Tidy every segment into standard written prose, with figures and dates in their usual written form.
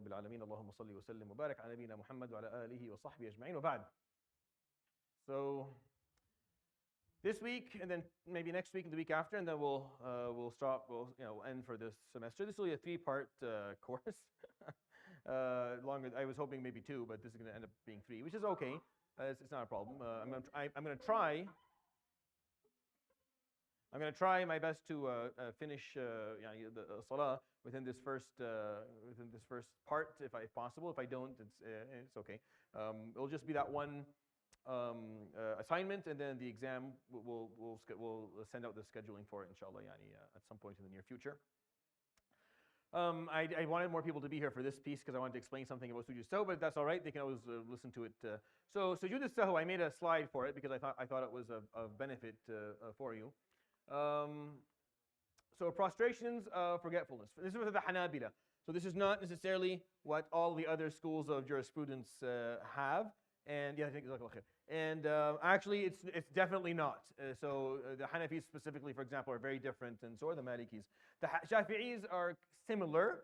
رب العالمين اللهم صل وسلم وبارك على نبينا محمد وعلى آله وصحبه أجمعين وبعد. So this week, and then maybe next week and the week after, and then we'll end for this semester. This will be a 3-part course. Longer. I was hoping maybe 2, but this is going to end up being 3, which is okay. It's not a problem. I'm going to try. I'm going to try my best to finish the salah within this first part, if possible. If I don't, it's okay. It'll just be that one assignment, and then the exam we'll send out the scheduling for it, inshallah, at some point in the near future. I wanted more people to be here for this piece because I wanted to explain something about sujood sahu, but that's all right. They can always listen to it. So sujood sahu, I made a slide for it because I thought it was of benefit for you. So prostrations of forgetfulness. This is for the Hanabila. So this is not necessarily what all the other schools of jurisprudence have. And yeah, I think and actually, it's definitely not. So the Hanafis specifically, for example, are very different, and so are the Malikis. The Shafi'is are similar,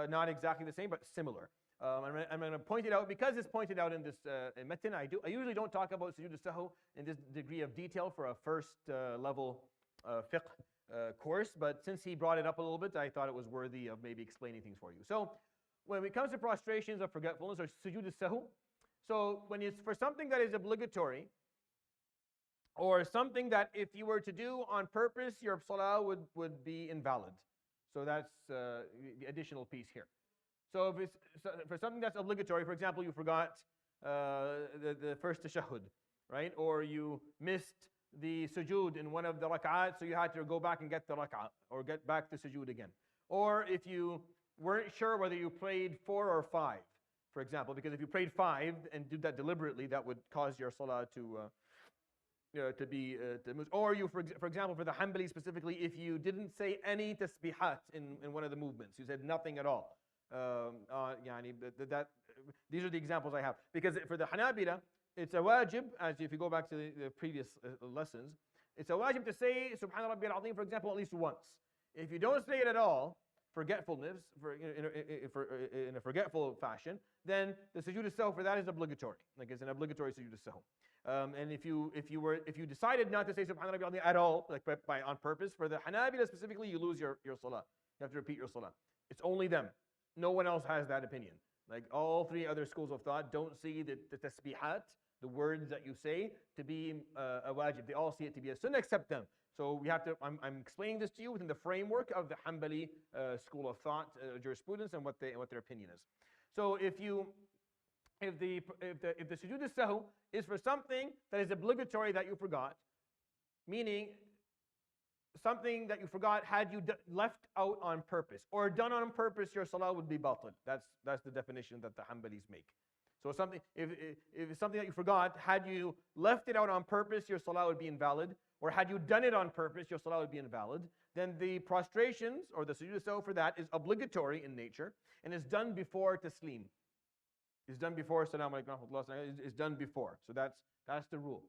not exactly the same, but similar. I'm going to point it out because it's pointed out in this metin. I usually don't talk about sujood sahu in this degree of detail for a first level fiqh course, but since he brought it up a little bit, I thought it was worthy of maybe explaining things for you. So when it comes to prostrations of forgetfulness or sujood sahu, so when it's for something that is obligatory, or something that if you were to do on purpose, your salah would be invalid. So that's the additional piece here. So if it's for something that's obligatory, for example, you forgot the first tashahhud, right? Or you missed the sujood in one of the rak'at, so you had to go back and get the rak'at, or get back to sujood again. Or if you weren't sure whether you prayed 4 or 5, for example, because if you prayed 5 and did that deliberately, that would cause your salah to be or you, for example, for the Hanbali specifically, if you didn't say any tasbihat in one of the movements, you said nothing at all. These are the examples I have. Because for the Hanabila, it's a wajib, as if you go back to the previous lessons, it's a wajib to say Subhana Rabbi al-Azim, for example, at least once. If you don't say it at all, forgetfulness, in a forgetful fashion, then the sujood sahu for that is obligatory. Like it's an obligatory sujood sahu. And if you decided not to say Subhana Rabbi al-Azim at all, like on purpose, for the Hanabila specifically, you lose your salah. You have to repeat your salah. It's only them. No one else has that opinion. Like all 3 other schools of thought don't see the tasbihat, the words that you say, to be a wajib. They all see it to be a sunnah except them. So we have to. I'm explaining this to you within the framework of the Hanbali school of thought, jurisprudence, and what their opinion is. So if the sujood sahu is for something that is obligatory that you forgot, meaning something that you forgot had you left out on purpose or done on purpose, your salah would be batil. That's the definition that the Hanbalis make. So something, if it's something that you forgot, had you left it out on purpose, your salah would be invalid. Or had you done it on purpose, your salah would be invalid. Then the prostrations or the sujood sahu for that is obligatory in nature and is done before taslim. It's done before Assalamu alaikum wa rahmatullah. It's done before. So that's the rule.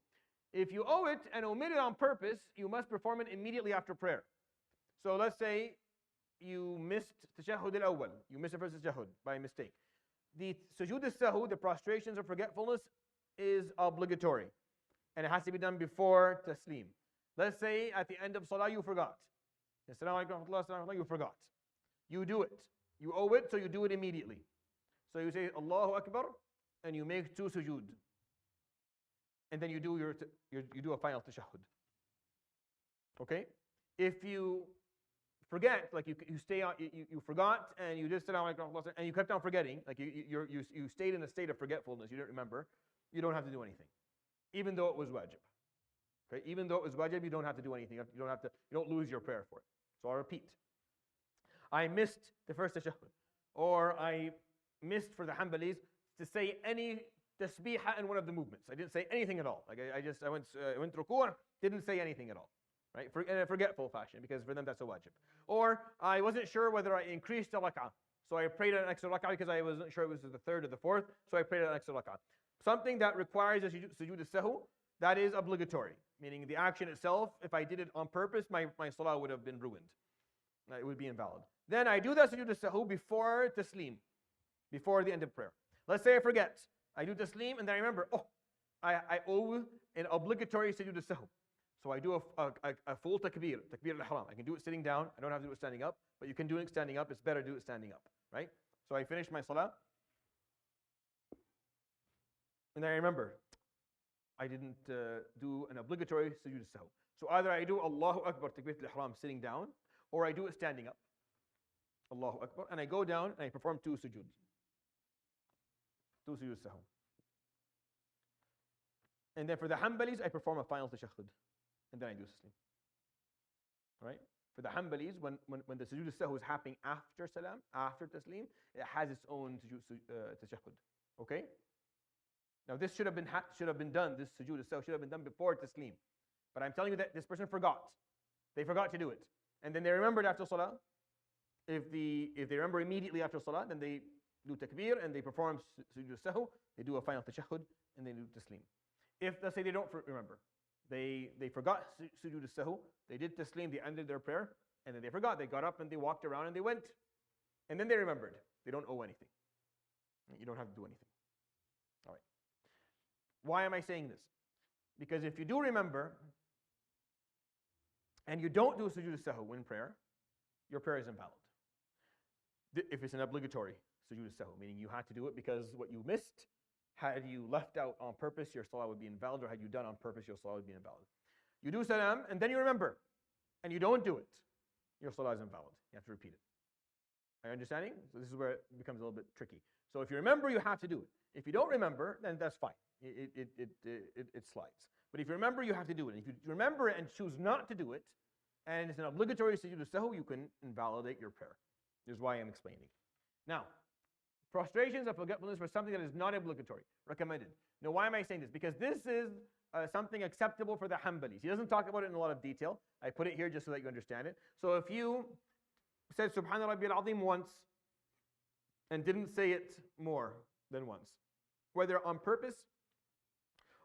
If you owe it and omit it on purpose, you must perform it immediately after prayer. So let's say you missed tashahhud al-awwal. You missed the first tashahhud by mistake. The sujood sahu, the prostrations of forgetfulness, is obligatory. And it has to be done before taslim. Let's say at the end of salah you forgot. Assalamu alaikum wa rahmatullah, you forgot. You do it. You owe it, so you do it immediately. So you say Allahu Akbar, and you make 2 sujood. And then you do you do a final tashahhud. Okay? If you forget, like you stay on, you forgot, and you just Assalamu alaikum wa rahmatullah, and you kept on forgetting, like you stayed in a state of forgetfulness, you didn't remember, you don't have to do anything. Even though it was wajib. Okay? Even though it was wajib, you don't have to do anything. You don't lose your prayer for it. So I'll repeat. I missed the first tashahhud, or I missed for the Hanbalis to say any tasbihah in one of the movements. I didn't say anything at all. Like I went ruku', didn't say anything at all. Right? In a forgetful fashion, because for them that's a wajib. Or I wasn't sure whether I increased the rak'ah. So I prayed an extra rak'ah because I wasn't sure it was the 3rd or the 4th. So I prayed an extra rak'ah. Something that requires a sujood sahu, that is obligatory. Meaning the action itself, if I did it on purpose, my salah would have been ruined. It would be invalid. Then I do that sujood sahu before taslim. before the end of prayer. Let's say I forget. I do taslim and then I remember, oh, I owe an obligatory sujood al-sahw. So I do a full takbir al-ihram. I can do it sitting down. I don't have to do it standing up, but you can do it standing up. It's better to do it standing up, right? So I finish my salah, and then I remember I didn't do an obligatory sujood al-sahw. So either I do Allahu Akbar takbir al-ihram sitting down, or I do it standing up. Allahu Akbar, and I go down and I perform two sujood al-sahw. And then for the Hanbalis, I perform a final tashahhud, and then I do taslim. Right? For the Hanbalis, when the sujood al-sahw is happening after salam, after taslim, it has its own tashahhud. Okay? Now this should have been done. This sujood al-sahw should have been done before taslim. But I'm telling you that this person forgot. They forgot to do it, and then they remembered after salah. If they remember immediately after salah, then they do takbir and they perform sujood al-sahw. They do a final tashahhud and they do taslim. If, let's say, they don't remember, they forgot sujood al-sahw, they did taslim, they ended their prayer, and then they forgot. They got up and they walked around and they went, and then they remembered. They don't owe anything. You don't have to do anything. All right. Why am I saying this? Because if you do remember and you don't do sujood al-sahw in prayer, your prayer is invalid. If it's an obligatory sujood al-sahw, meaning you had to do it because what you missed, had you left out on purpose, your salah would be invalid, or had you done on purpose, your salah would be invalid. You do salam, and then you remember, and you don't do it, your salah is invalid. You have to repeat it. Are you understanding? So this is where it becomes a little bit tricky. So if you remember, you have to do it. If you don't remember, then that's fine. It slides. But if you remember, you have to do it. If you remember it and choose not to do it, and it's an obligatory sujood al-sahw, you can invalidate your prayer. This is why I'm explaining. Now, prostrations of forgetfulness for something that is not obligatory, recommended. Now, why am I saying this? Because this is something acceptable for the Hanbalis. He doesn't talk about it in a lot of detail. I put it here just so that you understand it. So if you said Subhana Rabbiyal Azim once and didn't say it more than once, whether on purpose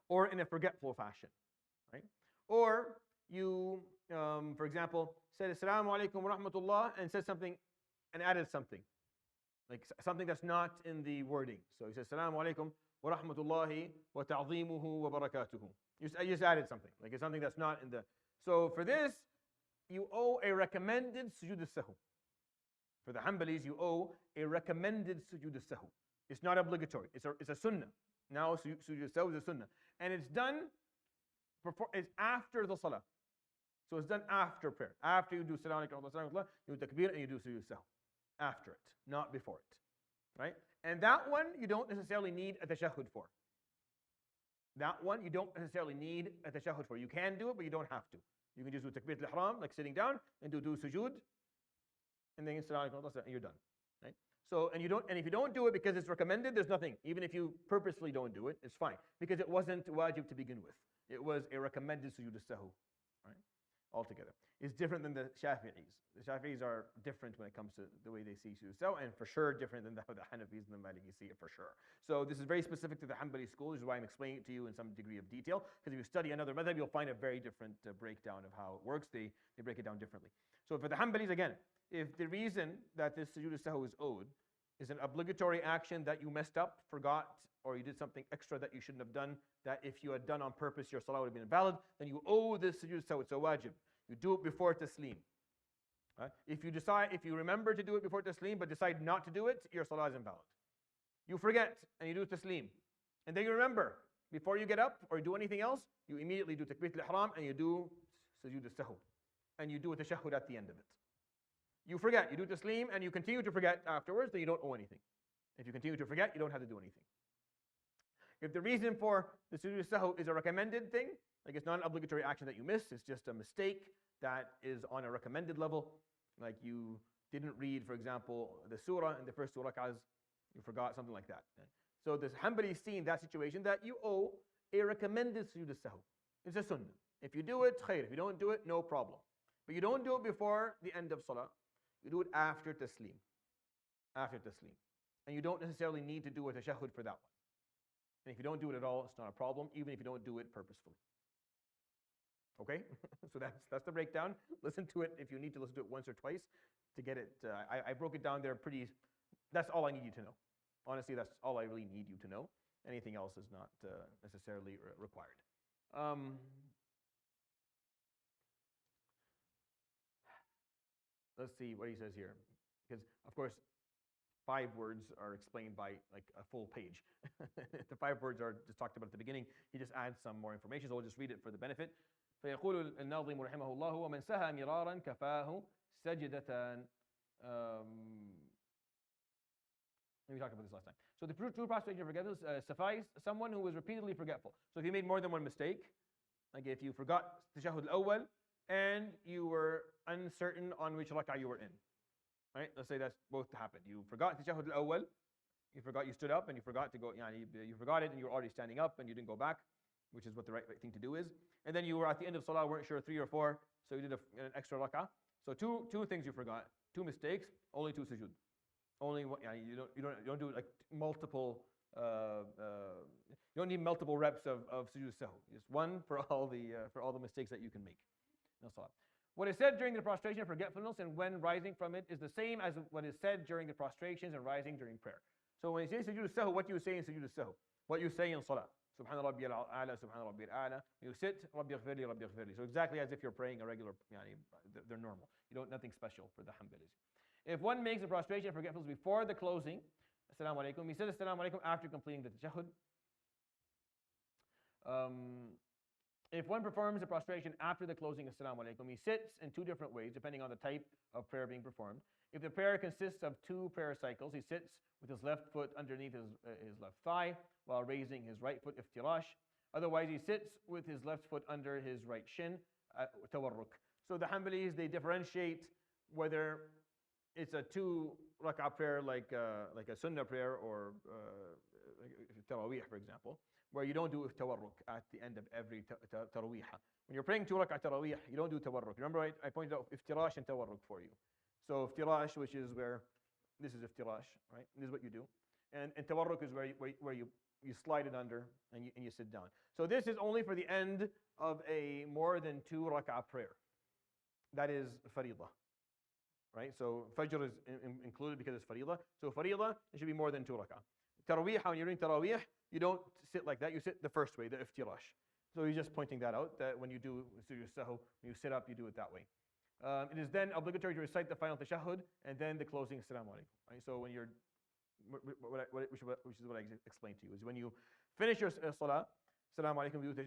or in a forgetful fashion, right? Or you, for example, said Assalamu alaikum wa rahmatullah and said something and added something, like something that's not in the wording. So he says Assalamu alaikum wa rahmatullahi wa ta'zimuhu wa barakatuhu. You just added something, like it's something that's not in the. So for this, you owe a recommended sujood al-sahw. For the Hanbalis, you owe a recommended sujood al-sahw. It's not obligatory. It's a sunnah. Now sujood al-sahw is a sunnah, and it's done. It's after the salah. So it's done after prayer. After you do salam alaikum wa rahmatullah, you do takbir and you do sujood al-sahw. After it, not before it, right? And that one you don't necessarily need a tashahhud for. That one you don't necessarily need a tashahhud for. You can do it, but you don't have to. You can just do takbir al-ihram, like sitting down, and do sujood, and then salam alaikum wa rahmatullah, and you're done, right? So, and if you don't do it because it's recommended, there's nothing. Even if you purposely don't do it, it's fine, because it wasn't wajib to begin with. It was a recommended sujood al-sahw, right? Altogether. It's different than the Shafi'is. The Shafi'is are different when it comes to the way they see sujood al-sahw, and for sure different than how the Hanafis and the Malikis see it, for sure. So this is very specific to the Hanbali school. This is why I'm explaining it to you in some degree of detail, because if you study another madhab, you'll find a very different breakdown of how it works. They break it down differently. So for the Hanbalis, again, if the reason that this sujood al-sahw is owed is an obligatory action that you messed up, forgot, or you did something extra that you shouldn't have done, that if you had done on purpose, your salah would have been invalid, then you owe this sujood al-sahw. It's a wajib. You do it before taslim. If you remember to do it before taslim but decide not to do it, your salah is invalid. You forget and you do taslim, and then you remember before you get up or do anything else, you immediately do takbir al-ihram and you do sujood al-sahw, and you do a tashahhud at the end of it. You forget, you do taslim and you continue to forget afterwards, then you don't owe anything. If you continue to forget, you don't have to do anything. If the reason for the sujood al-sahw is a recommended thing, like it's not an obligatory action that you missed, it's just a mistake that is on a recommended level, like you didn't read, for example, the surah in the first two rak'ahs, you forgot, something like that. So this Hanbali see in that situation that you owe a recommended sujood al-sahw. It's a sunnah. If you do it, khair. If you don't do it, no problem. But you don't do it before the end of salah. You do it after taslim. After taslim. And you don't necessarily need to do a tashahhud for that one. And if you don't do it at all, it's not a problem, even if you don't do it purposefully. Okay? So that's the breakdown. Listen to it if you need to listen to it once or twice to get it. I broke it down there pretty. That's all I need you to know. honestly, that's all I really need you to know. Anything else is not necessarily required. Let's see what he says here. Because, of course, 5 words are explained by like a full page. The 5 words are just talked about at the beginning. He just adds some more information, so we'll just read it for the benefit. فيقول الناظم رحمه الله ومن سهى مرارا كفاه سجدتان. We talked about this last time. So the true prostration of forgetfulness suffice someone who was repeatedly forgetful. So if you made more than one mistake, like if you forgot tashahhud al-awwal and you were uncertain on which rak'ah you were in, right? Let's say that's both happened. You forgot tashahhud al-awwal, you stood up and you forgot to go, you forgot it and you were already standing up and you didn't go back, which is what the right thing to do is. And then you were at the end of salah, weren't sure 3 or 4, so you did an extra rak'ah. So two things you forgot, 2 mistakes, only 2 sujood. Only one, you don't do like multiple. You don't need multiple reps of sujood sahu. Just one for all the mistakes that you can make. No salah. What is said during the prostration of forgetfulness and when rising from it is the same as what is said during the prostrations and rising during prayer. So when you say sujood sahu, what do you say in sujood sahu? What you say in salah? Subhana Rabbi al-A'la, Subhana Rabbi al-A'la. You sit, Rabbi ighfirli, Rabbi ighfirli. So exactly as if you're praying a regular, they're normal. Nothing special for the Hanbalis. If one makes a prostration of forgetfulness before the closing, Assalamu alaikum, he says Assalamu alaikum after completing the tashahhud. If one performs the prostration after the closing Assalamu alaikum, he sits in 2 different ways depending on the type of prayer being performed. If the prayer consists of 2 prayer cycles, he sits with his left foot underneath his left thigh while raising his right foot iftirash. Otherwise, he sits with his left foot under his right shin, tawarruk. So the Hanbalis, they differentiate whether it's a 2 rak'ah prayer like a sunnah prayer or tarawih, for example, where you don't do tawarruk at the end of every tarawih. When you're praying 2 rak'ah tarawih, you don't do tawarruk. Remember I pointed out iftirash and tawarruk for you. So iftirash, which is where, this is iftirash, right? This is what you do. And tawarruk is where you slide it under and you sit down. So this is only for the end of a more than 2 rak'ah prayer. That is faridah. Right? So Fajr is included because it's Faridah. So Faridah, it should be more than 2 rak'ah. Tarawih, when you're doing Tarawih, you don't sit like that. You sit the first way, the iftirash. So he's just pointing that out, that when you do sujood sahu, when you sit up, you do it that way. It is then obligatory to recite the final tashahhud and then the closing Assalamu alaikum. Right? So when you're, which is what I explained to you, is when you finish your salah, Assalamu alaikum, you do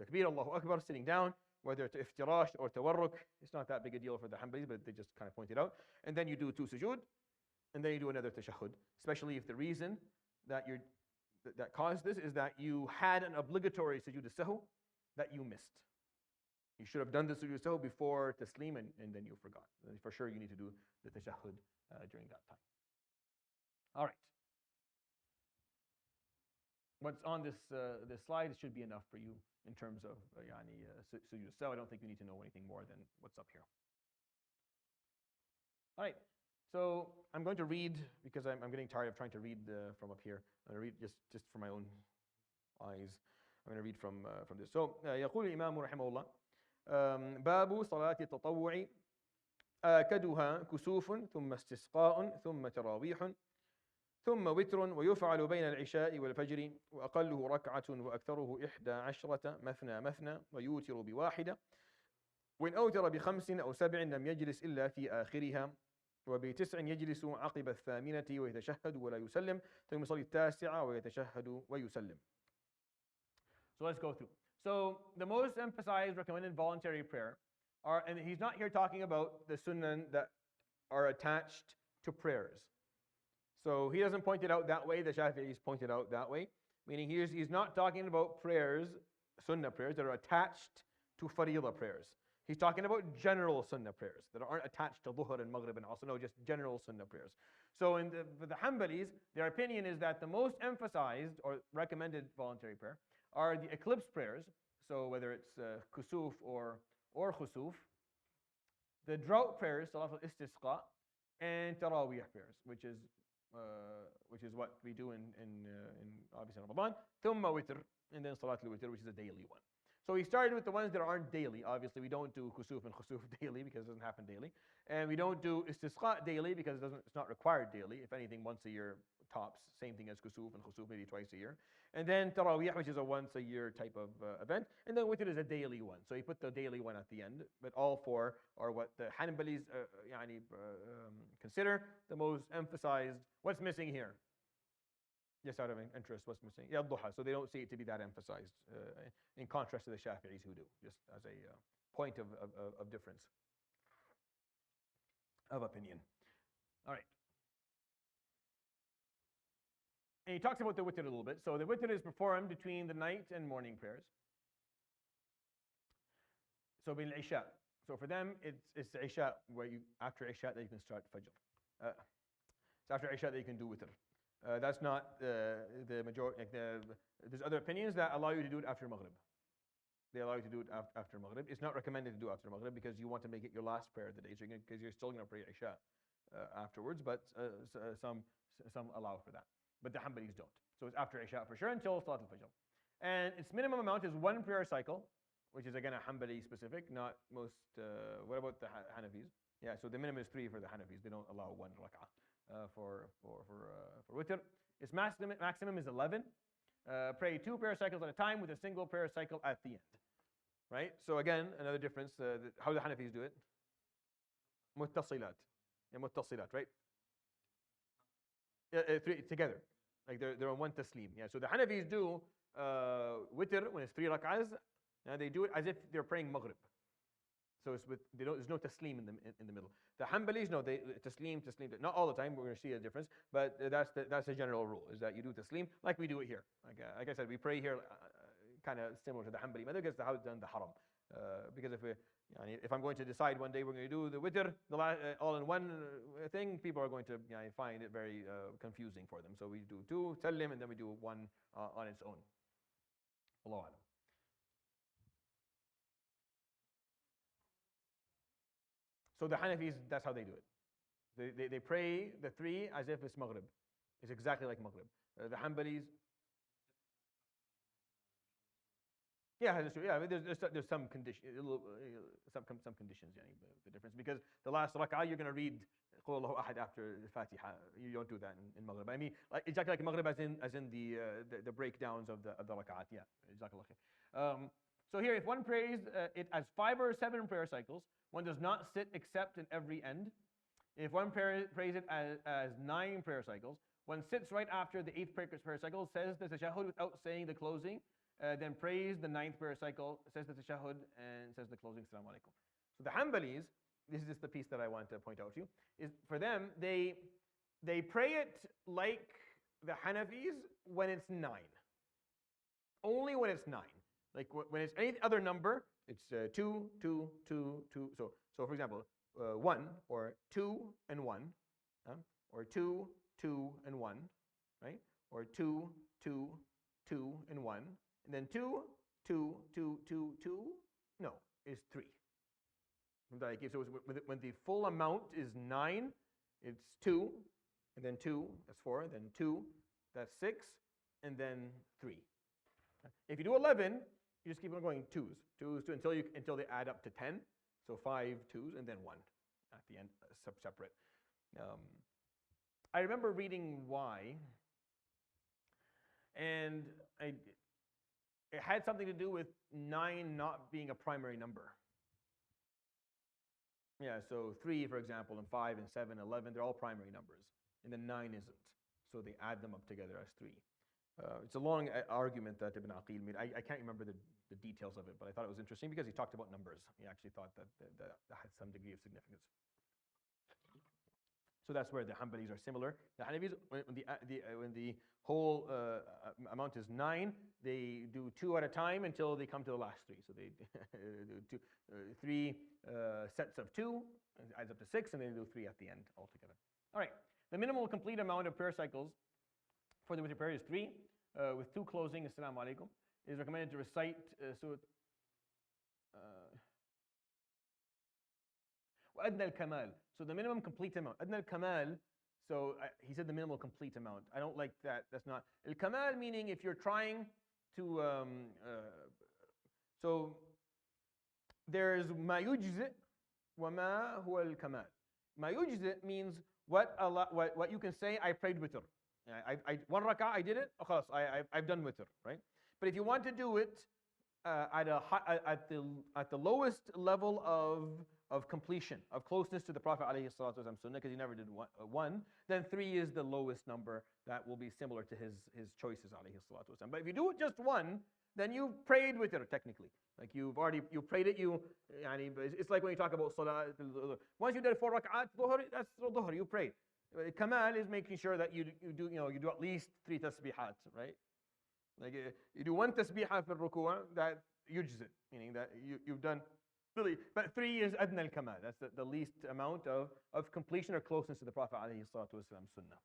takbir, Allahu Akbar, sitting down, whether it's iftirash or tawarruk, it's not that big a deal for the Hanbalis, but they just kind of point it out. And then you do 2 sujood, and then you do another tashahhud, especially if the reason that caused this is that you had an obligatory sujood sahu that you missed. You should have done the sujood sahu before taslim, and then you forgot. And for sure, you need to do the tashahhud during that time. All right. What's on this slide should be enough for you in terms of sujood sahu. I don't think you need to know anything more than what's up here. All right. So I'm going to read, because I'm getting tired of trying to read from up here. I'm going to read just for my own eyes. I'm going to read from this. So يقول الإمام رحمه الله باب صلاة التطوع آكدها كسوف ثم استسقاء ثم تراويح ثم وتر ويفعل بين العشاء والفجر وأقله ركعة وأكثره 11 مثنى مثنى ويوتر بواحدة وإن أوتر ب5 أو 7 لم يجلس إلا في آخرها وب9 يجلس عقب 8 ويتشهد ولا يسلم ثم يصلي 9 ويتشهد ويسلم. So let's go through. So the most emphasized recommended voluntary prayer are, and he's not here talking about the sunnah that are attached to prayers. So he doesn't point it out that way. The Shafi'is pointed out that way, meaning he's not talking about prayers, sunnah prayers that are attached to faridah prayers. He's talking about general sunnah prayers that aren't attached to dhuhr and maghrib and also just general sunnah prayers. So for the Hanbalis, their opinion is that the most emphasized or recommended voluntary prayer are the eclipse prayers. So whether it's kusuf or khusuf, the drought prayers, salat al-istisqa, and tarawih prayers, which is what we do in obviously Ramadan. Thumma witr, and then salat al-witr, which is a daily one. So he started with the ones that aren't daily. Obviously, we don't do khusuf and khusuf daily because it doesn't happen daily. And we don't do istisqa daily because it's not required daily. If anything, once a year tops. Same thing as kusuf, and khusuf maybe twice a year. And then Taraweeh, which is a once a year type of event. And then witr is a daily one. So you put the daily one at the end. But all four are what the Hanbalis consider the most emphasized. What's missing here? Just out of interest, what's missing? Yeah, duha. So they don't see it to be that emphasized, in contrast to the Shafi'is who do, just as a point of difference of opinion. All right. And he talks about the witr a little bit. So the witr is performed between the night and morning prayers. So bil Isha. So for them, it's the Isha, where after Isha that you can start Fajr. It's after Isha that you can do witr. That's not the majority. There's other opinions that allow you to do it after Maghrib. They allow you to do it after Maghrib. It's not recommended to do after Maghrib because you want to make it your last prayer of the day, because you're still going to pray Isha afterwards. But some allow for that. But the Hanbalis don't. So it's after Isha for sure until Salat al-Fajr. And its minimum amount is one prayer cycle, which is again a Hanbali specific, not most. What about the Hanafis? Yeah, so the minimum is 3 for the Hanafis. They don't allow 1 rak'ah. For witr. Its maximum is 11. Pray 2 prayer cycles at a time with a single prayer cycle at the end. Right? So again, another difference. How the Hanafis do it? Muttasilat. Yeah, muttasilat, right? 3 together. Like they're on one taslim. Yeah. So the Hanafis do witr when it's 3 rak'ahs. They do it as if they're praying Maghrib. So it's there's no taslim in the middle. The Hanbalis, no, they taslim. Not all the time. We're going to see a difference, but that's the general rule, is that you do taslim like we do it here. Like I said, we pray here, kind of similar to the Hanbali method, because how it's done the haram. Because if I'm going to decide one day we're going to do the witr, all in one thing, people are going to find it very confusing for them. So we do 2 sallim, and then we do 1 on its own. Allahu A'lam. So the Hanafis, that's how they do it. They pray the 3 as if it's Maghrib. It's exactly like Maghrib. The Hanbalis, yeah, that's true. Yeah, there's some condition, some conditions, the difference, because the last rak'ah you're going to read Qul Allahu Ahad after the Fatiha. You don't do that in Maghrib. I mean, exactly like Maghrib, as in the breakdowns of the rak'at. Yeah, exactly. So here, if one prays it as 5 or 7 prayer cycles, one does not sit except in every end. If one prays it as 9 prayer cycles, one sits right after the 8th prayer cycle, says the tashahhud without saying the closing, then prays the 9th prayer cycle, says the tashahhud, and says the closing, Assalamu alaikum. So the Hanbalis, this is just the piece that I want to point out to you, is for them, they pray it like the Hanafis when it's 9. Only when it's 9. Like when it's any other number, it's 2, 2, 2, 2. So for example, 1 or 2 and 1, or 2, 2 and 1, right? Or 2, 2, 2 and 1, and then 2, 2, 2, 2, 2. No, it's 3. So when the full amount is 9, it's 2, and then 2, that's 4, then 2, that's 6, and then 3. If you do 11, you just keep on going 2s until they add up to 10. So 5 2s and then 1 at the end, separate. I remember reading why, and it had something to do with 9 not being a primary number. Yeah, so 3, for example, and 5 and 7, 11, they're all primary numbers, and then 9 isn't. So they add them up together as 3. It's a long argument that Ibn Aqil made. I can't remember the details of it, but I thought it was interesting because he talked about numbers. He actually thought that had some degree of significance. So that's where the Hanbalis are similar. The Hanafis, when the whole amount is 9, they do 2 at a time until they come to the last 3. So they do 3 sets of 2, and it adds up to 6, and then they do 3 at the end altogether. All right. The minimal complete amount of prayer cycles for the witr prayer is 3, with 2 closing, Assalamu alaikum. It is recommended to recite Surah Adna al-Kamal. So the minimum complete amount. Adna al-Kamal, so he said the minimal complete amount. I don't like that. That's not. Al-Kamal meaning if you're trying to, so there's ma yujzi wa ma huwa al-Kamal. Ma yujzi means what you can say, I prayed witr. One rak'ah, I did it. Oh, خلاص, I've done witr, right? But if you want to do it at the lowest level of completion, of closeness to the Prophet alayhi salatu wasalam sunnah, because he never did one, then 3 is the lowest number that will be similar to his choices alayhi salatu wasalam. But if you do it just one, then you prayed with it technically. Like you prayed it, it's like when you talk about salah. Once you did 4 rak'at, dhuhr, that's dhuhr, you prayed. Kamal is making sure that you do at least 3 tasbihat, right? Like you do 1 tasbihah for ruku', that yujzit, meaning that you've done really. But 3 is adna al-kamal. That's the least amount of completion or closeness to the Prophet alayhi salatu wasalam sunnah.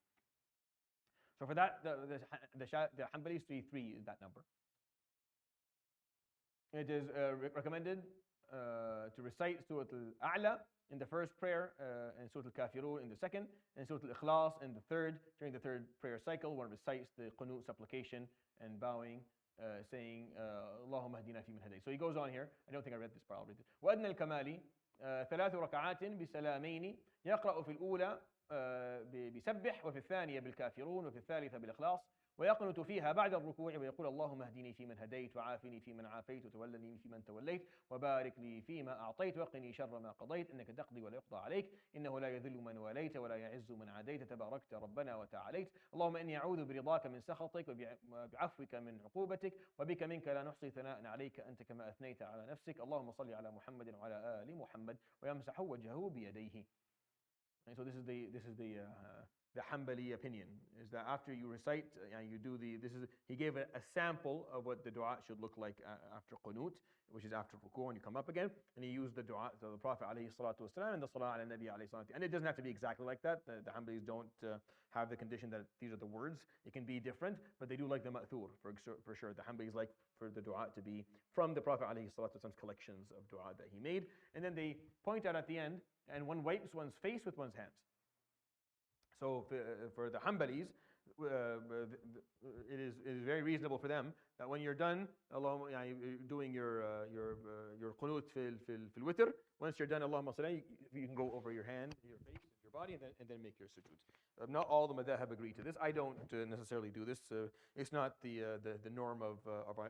So for that, the Hanbalis 3 is that number. It is recommended to recite Surah Al-A'la in the first prayer, and Surah Al-Kafirun in the second, and Surah Al-Ikhlas in the third. During the third prayer cycle, one recites the qunut supplication and bowing, saying, Allahumma hadina fi man hadayt. So he goes on here. I don't think I read this part. I'll read it. وَأَدْنَى الْكَمَالِ ثلاث ركعات بسلامين يقرأ في الأولى بسبح وفي الثانية بالكافرون وفي الثالثة بالإخلاص ويقنت فيها بعد الركوع ويقول اللهم اهدني فيمن هديت وعافني فيمن عافيت وتولني فيمن توليت وبارك لي فيما أعطيت وقني شر ما قضيت إنك تقضي ولا يقضى عليك إنه لا يذل من واليت ولا يعز من عاديت تباركت ربنا وتعاليت اللهم إني أعوذ برضاك من سخطك وبعفوك من عقوبتك وبك منك لا نحصي ثناء عليك أنت كما أثنيت على نفسك اللهم صل على محمد وعلى آل محمد ويمسح وجهه بيديه. And so this is the Hanbali opinion, is that after you recite, you do he gave a sample of what the dua should look like after qunut, which is after ruku, and you come up again, and he used the dua of the Prophet alayhi salatu wasalam and the salah ala nabi alayhi salatu. And it doesn't have to be exactly like that. The Hanbalis don't have the condition that these are the words. It can be different, but they do like the ma'thur for sure. The Hanbalis like for the dua to be from the Prophet alayhi salatu wasalam's collections of dua that he made. And then they point out at the end, and one wipes one's face with one's hands. So for the Hanbalis, it is very reasonable for them that when you're done, doing your qunut fil witr, once you're done, Allahumma salli, you can go over your hand, your face, your body, and then make your sujood. Not all the madhahab agree to this. I don't necessarily do this. It's not the norm of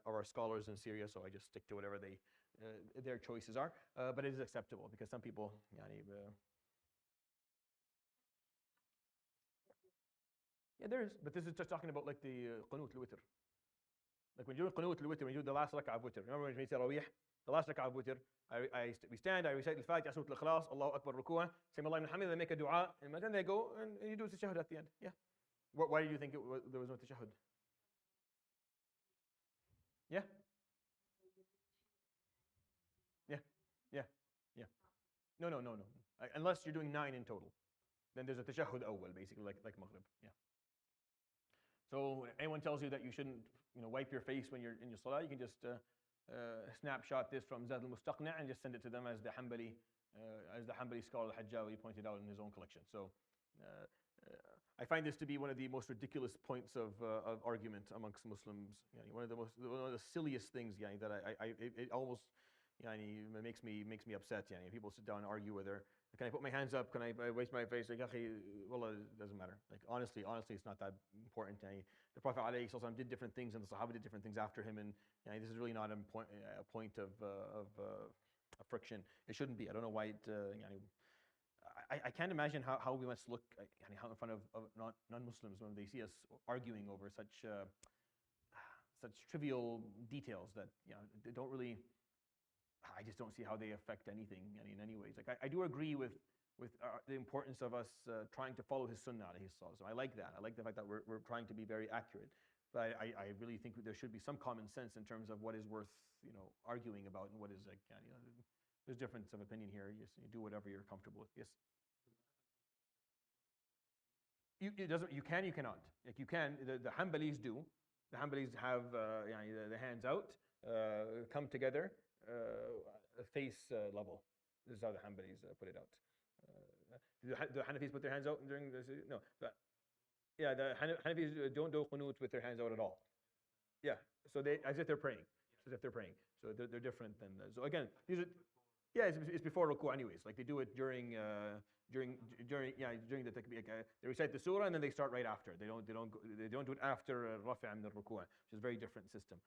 our scholars in Syria, so I just stick to whatever their choices are. But it is acceptable because some people, yeah, there is, but this is just talking about like the qunut al-witr. Like when you do qunut al-witr, when you do the last rak'ah of witr. Remember when we say tarawih, the last rak'ah of witr, we stand, I recite al-Fatiha, Surah Al-Ikhlas, Allahu Akbar, ruku'ah, say Allah Hamid, they make a dua, and then they go and you do the tashahhud at the end. Yeah. Why do you think there was no tashahhud? Yeah. Yeah. No. Unless you're doing 9 in total, then there's a tashahhud awwal, basically like Maghrib. Yeah. So anyone tells you that you shouldn't, wipe your face when you're in your salah, you can just snapshot this from Zad al-Mustaqni' and just send it to them as the Hanbali scholar al-Hajjawi pointed out in his own collection. So I find this to be one of the most ridiculous points of argument amongst Muslims. One of the silliest things. That it almost makes me upset. People sit down and argue whether can I put my hands up, can I waste my face? Like, well, it doesn't matter. Like honestly, it's not that important. The Prophet ﷺ did different things, and the Sahaba did different things after him, and this is really not a point of friction. It shouldn't be. I don't know why it. I can't imagine how we must look in front of non-Muslims when they see us arguing over such trivial details that they don't really. I just don't see how they affect anything in any ways. Like I do agree with the importance of us trying to follow his sunnah. So I like that. I like the fact that we're trying to be very accurate. But I really think there should be some common sense in terms of what is worth arguing about and what is like. There's difference of opinion here. Yes, you do whatever you're comfortable with. Yes. You can. You cannot. Like you can. The Hanbalis do. The Hanbalis have the hands out, come together. Face level. This is how the Hanbalis put it out. The Hanafis put their hands out during this? No. The Hanafis don't do qunut with their hands out at all. Yeah. So as if they're praying. So they're different than. So again, it's before ruku anyways. Like they do it during during the takbir. They recite the surah and then they start right after. They don't do it after rafi' min al-ruku', which is a very different system.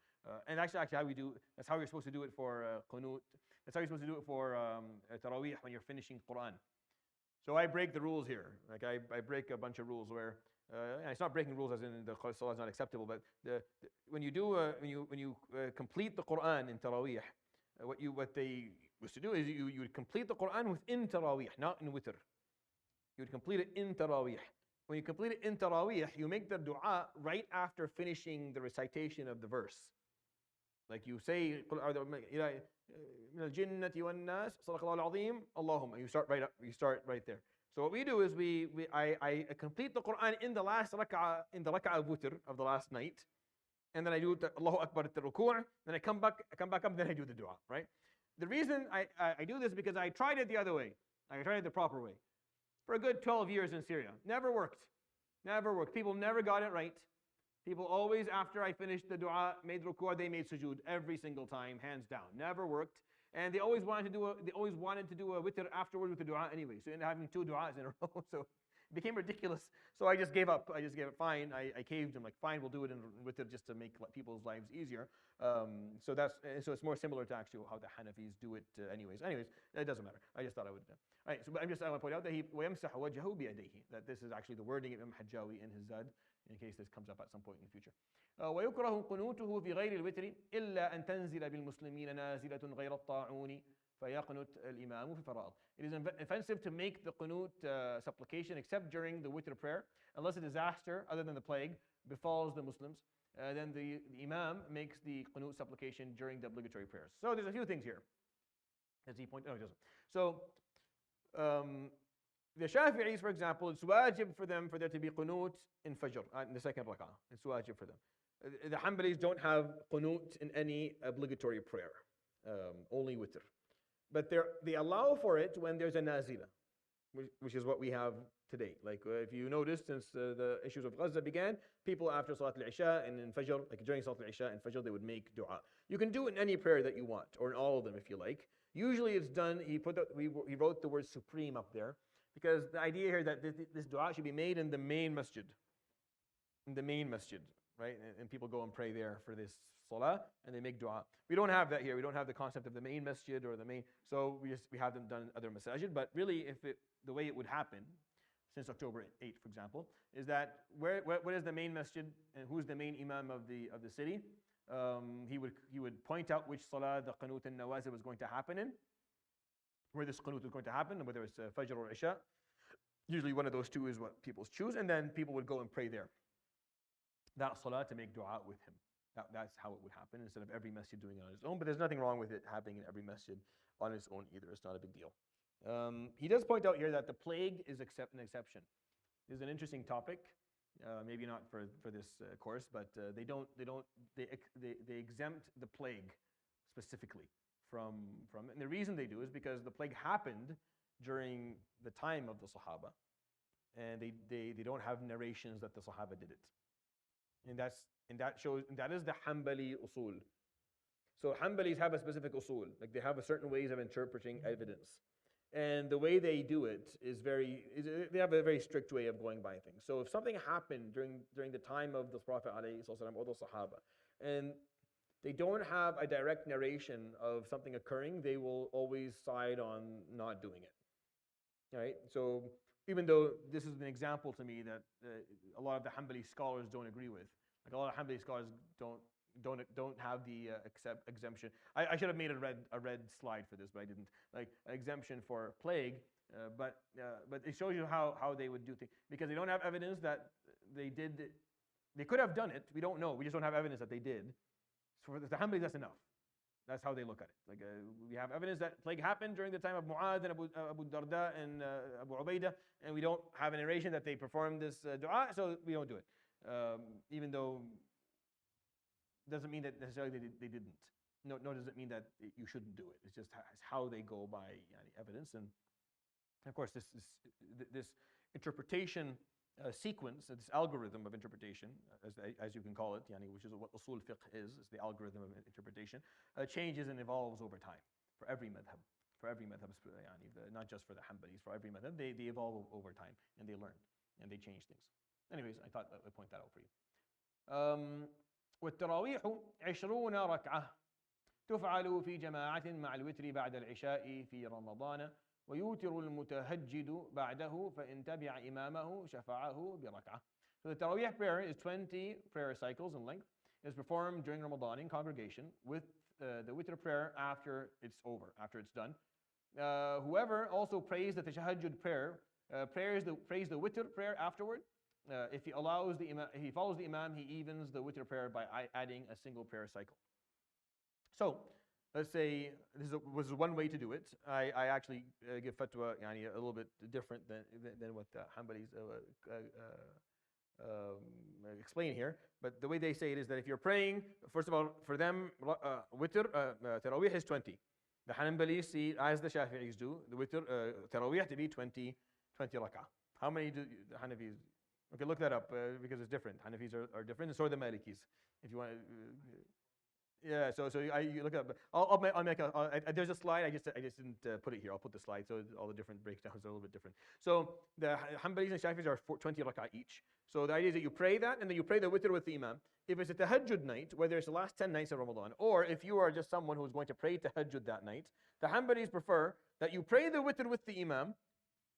And actually how we do, that's how you're supposed to do it for qunut. That's how you're supposed to do it for tarawih when you're finishing Quran. So I break the rules here. Like I break a bunch of rules where it's not breaking rules as in the salah is not acceptable, but when you complete the Quran in tarawih, what they used to do is you would complete the Quran within tarawih, not in witr. You would complete it in tarawih. When you complete it in tarawih, you make the dua right after finishing the recitation of the verse. Like you say, من الجنة والناس صدق الله العظيم اللهم. You start right there. So what we do is I complete the Quran in the last rak'ah, in the rak'ah of witr of the last night, and then I do Allahu Akbar at the ruku', then I come back up, then I do the dua, right? The reason I do this is because I tried it the other way. I tried it the proper way. For a good 12 years in Syria. Never worked. Never worked. People never got it right. People always, after I finished the dua, made ruku', they made sujood every single time, hands down. Never worked. And they always wanted to do a witr afterwards with the dua anyway. So you end up having 2 du'as in a row. So it became ridiculous. So I just gave up. Fine. I caved. I'm like, fine, we'll do it in witr just to make people's lives easier. So it's more similar to actually how the Hanafis do it anyways. Anyways, it doesn't matter. I just thought I would. All right, so I want to point out that وَيَمْسَحُ وَجْهَهُ بِيَدَيْهِ, that this is actually the wording of Imam Hajjawi in his Zad, in case this comes up at some point in the future. ويكره قنوته في غير الوتر إلا أن تنزل بالمسلمين نازلة غير الطاعون فيقنت الإمام في فرائض. It is offensive to make the qunut supplication except during the witr prayer, unless a disaster other than the plague befalls the Muslims. Then the Imam makes the qunut supplication during the obligatory prayers. So there's a few things here. As he pointed out, no, it doesn't. So the Shafi'is, for example, it's wajib for there to be qunut in Fajr, in the second rak'ah. It's wajib for them. The Hanbalis don't have qunut in any obligatory prayer, only witr. But they allow for it when there's a nazila, which is what we have today. Like if you notice, since the issues of Gaza began, people after Salat al-Isha and in Fajr, like during Salat al-Isha and Fajr, they would make dua. You can do it in any prayer that you want, or in all of them if you like. Usually it's done, he wrote the word supreme up there, because the idea here that this dua should be made in the main masjid. In the main masjid, right? And people go and pray there for this salah, and they make dua. We don't have that here. We don't have the concept of the main masjid or the main, so we have them done in other masajid. But really, the way it would happen, since October 8th, for example, is that what is the main masjid and who's the main imam of the city? He would point out which salah the qanut and nawazil was going to happen in, where this qanut was going to happen, and whether it's Fajr or Isha. Usually one of those two is what people choose, and then people would go and pray there. That salah to make dua with him. That's how it would happen, instead of every masjid doing it on its own. But there's nothing wrong with it happening in every masjid on its own either. It's not a big deal. He does point out here that the plague is an exception. This is an interesting topic. Maybe not for this course, but they exempt the plague specifically from it. And the reason they do is because the plague happened during the time of the Sahaba, and they don't have narrations that the Sahaba did it. And that is the Hanbali usul. So Hanbalis have a specific usul, like they have a certain ways of interpreting evidence. And the way they do it is they have a very strict way of going by things. So if something happened during the time of the Prophet ﷺ or the Sahaba, and they don't have a direct narration of something occurring, they will always side on not doing it. Right? So even though this is an example to me that a lot of the Hanbali scholars don't agree with, like a lot of Hanbali scholars don't have the exemption. I should have made a red slide for this, but I didn't. Like an exemption for plague, but it shows you how they would do things, because they don't have evidence that they did. They could have done it. We don't know. We just don't have evidence that they did. So for the Hanbali, that's enough. That's how they look at it. Like we have evidence that plague happened during the time of Mu'adh and Abu Darda and Abu Ubaidah, and we don't have a narration that they performed this dua, so we don't do it. Even though doesn't mean that necessarily they didn't. No, does it mean that you shouldn't do it. It's just how they go by evidence. And of course, this interpretation sequence, this algorithm of interpretation, as you can call it, which is what usul fiqh is the algorithm of interpretation, changes and evolves over time for every madhab, for every madhab, not just for the Hanbalis, for every madhab, they evolve over time and they learn and they change things. Anyways, I thought I'd point that out for you. والتراويح 20 ركعة تفعل في جماعة مع الوتر بعد العشاء في رمضان ويوتر المتهجد بعده فإن تبع إمامه شفعه بركعة. So the Taraweeh prayer is 20 prayer cycles in length. It's performed during Ramadan in congregation with the witr prayer after it's over, after it's done. Whoever also prays the Tahajjud prayer, prays the witr prayer afterward. If he follows the Imam, he evens the witr prayer by adding a single prayer cycle. So, let's say this was one way to do it. I actually give fatwa a little bit different than what the Hanbalis explain here. But the way they say it is that if you're praying, first of all, for them, witr, Taraweeh is 20. The Hanbalis see, as the Shafi'is do, the witr, Taraweeh to be 20 rak'ah. How many do the Hanafis? Okay, look that up because it's different. Hanafis are different, and so are the Malikis. If you want, yeah. So you look it up. I'll make there's a slide. I just didn't put it here. I'll put the slide so all the different breakdowns are a little bit different. So the Hanbalis and Shafis are 20 rak'ah each. So the idea is that you pray that, and then you pray the witr with the Imam. If it's a tahajjud night, whether it's the last 10 nights of Ramadan, or if you are just someone who's going to pray tahajjud that night, the Hanbalis prefer that you pray the witr with the Imam.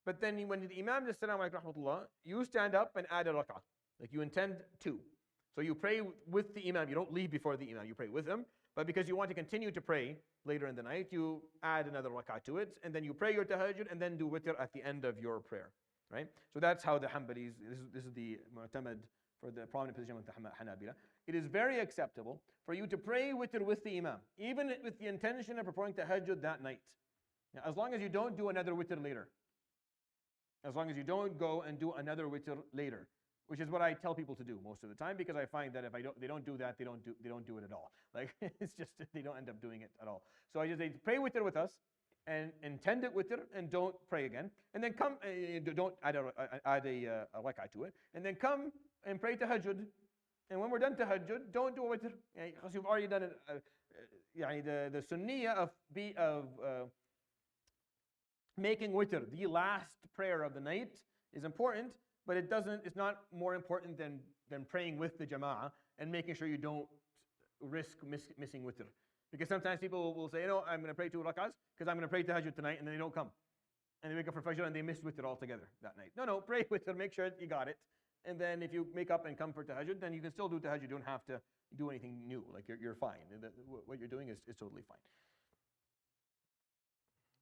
But then when the Imam says Assalamu alaikum rahmatullah, you stand up and add a rak'ah. Like you intend to. So you pray with the Imam. You don't leave before the Imam. You pray with him. But because you want to continue to pray later in the night, you add another rak'ah to it. And then you pray your tahajjud and then do witr at the end of your prayer. Right? So that's how the Hanbalis, this is the mu'tamad for the prominent position with the Hanabila. It is very acceptable for you to pray witr with the Imam, even with the intention of performing tahajjud that night. Now, as long as you don't do another witr later. As long as you don't go and do another witr later, which is what I tell people to do most of the time, because I find that if they don't do that, they don't do it at all. Like it's just they don't end up doing it at all. So I just say pray witr with us and intend it witr and don't pray again, and then come don't add a rak'ah to it, and then come and pray tahajjud. And when we're done tahajjud, don't do a witr because you've already done it. The sunniyah of making witr the last prayer of the night is important, but it's not more important than praying with the jama'ah and making sure you don't risk missing witr. Because sometimes people will say, I'm going to pray 2 rak'ahs because I'm going to pray tahajjud tonight, and then they don't come. And they wake up for fajr and they miss witr altogether that night. No, pray witr, make sure you got it. And then if you make up and come for tahajjud, then you can still do tahajjud. You don't have to do anything new. Like you're fine. What you're doing is totally fine.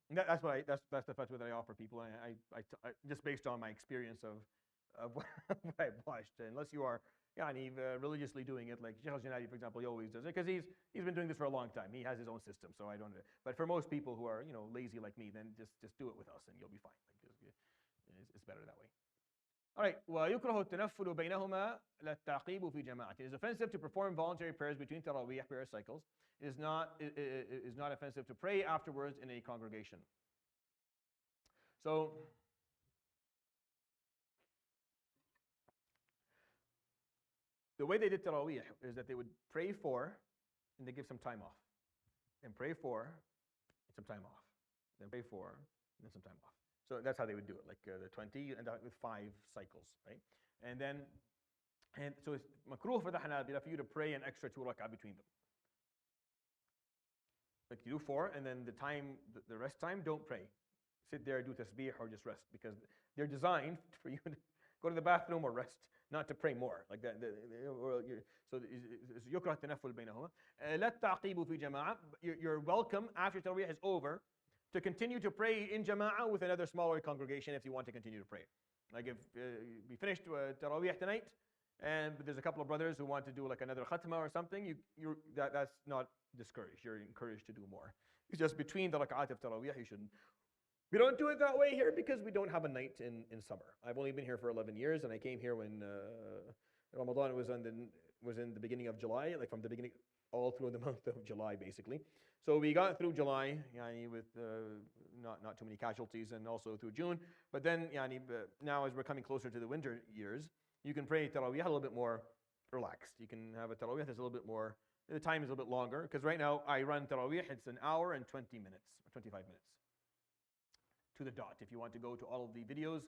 That's the fatwa that I offer people, and I just based on my experience of what I've watched. Unless you are religiously doing it, like Sheikh al-Janadi, for example, he always does it because he's been doing this for a long time. He has his own system, so I don't. But for most people who are lazy like me, then just do it with us, and you'll be fine. Like, it's better that way. All right. ويكره التنفل بينهما للتعقيب في جماعة. It is offensive to perform voluntary prayers between Taraweeh prayer cycles. It is not offensive to pray afterwards in a congregation. So the way they did Taraweeh is that they would pray for and they give some time off. Then pray for and some time off. Then pray for and then some time off. So that's how they would do it. Like the 20, you end up with 5 cycles, right? And so it's makruh for the Hanabila for you to pray an extra 2 rak'ah between them. Like you do 4, and then the rest time, don't pray. Sit there, do tasbih, or just rest, because they're designed for you to go to the bathroom or rest, not to pray more. Like that. So يكره التنفل بينهما. لا التعقيب في جماعة. You're welcome after Taraweeh is over to continue to pray in jama'ah with another smaller congregation if you want to continue to pray. Like if we finished Taraweeh tonight, and there's a couple of brothers who want to do like another khatma or something, that's not discouraged. You're encouraged to do more. It's just between the rak'at of Taraweeh, you shouldn't. We don't do it that way here because we don't have a night in summer. I've only been here for 11 years, and I came here when Ramadan was in the beginning of July, like from the beginning all through the month of July, basically. So we got through July with not too many casualties, and also through June. But then now as we're coming closer to the winter years, you can pray Taraweeh a little bit more relaxed. You can have a Taraweeh that's a little bit more, the time is a little bit longer, because right now I run Taraweeh, it's an hour and 20 minutes, or 25 minutes. to the dot. If you want to go to all of the videos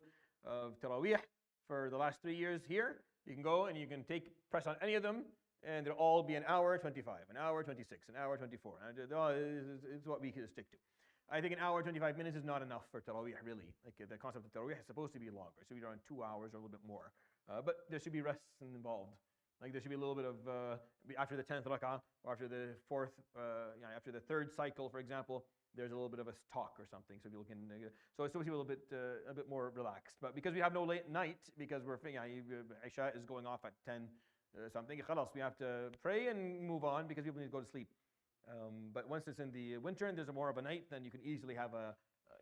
of Taraweeh for the last 3 years here, you can go and you can press on any of them, and they'll all be an hour 25, an hour 26, an hour 24. And it's what we can stick to. I think an hour 25 minutes is not enough for Taraweeh, really. Like the concept of Taraweeh is supposed to be longer, so we're on 2 hours or a little bit more. But there should be rests involved. Like there should be a little bit of after the 10th rak'ah or after the after the third cycle, for example. There's a little bit of a talk or something, so people can. So it's supposed to be a bit more relaxed. But because we have no late night, because Isha is going off at 10 something, khalas, we have to pray and move on because people need to go to sleep. But once it's in the winter and there's more of a night, then you can easily have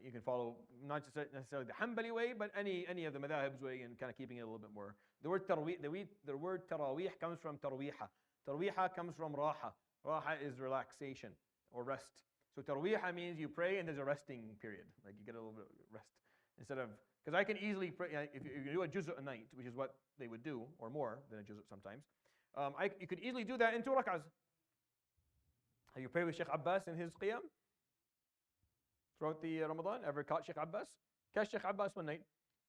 you can follow not just necessarily the Hanbali way, but any of the madhab's way, and kind of keeping it a little bit more. The word Taraweeh comes from tarweeha. Tarweeha comes from raha. Raha is relaxation or rest. So tarweeha means you pray and there's a resting period, like you get a little bit of rest instead of, because I can easily pray if you do a juz' a night, which is what they would do, or more than a juz' sometimes. You could easily do that in 2 rak'ahs. You pray with Sheikh Abbas in his qiyam throughout the Ramadan. Ever caught Sheikh Abbas? Catch Sheikh Abbas one night.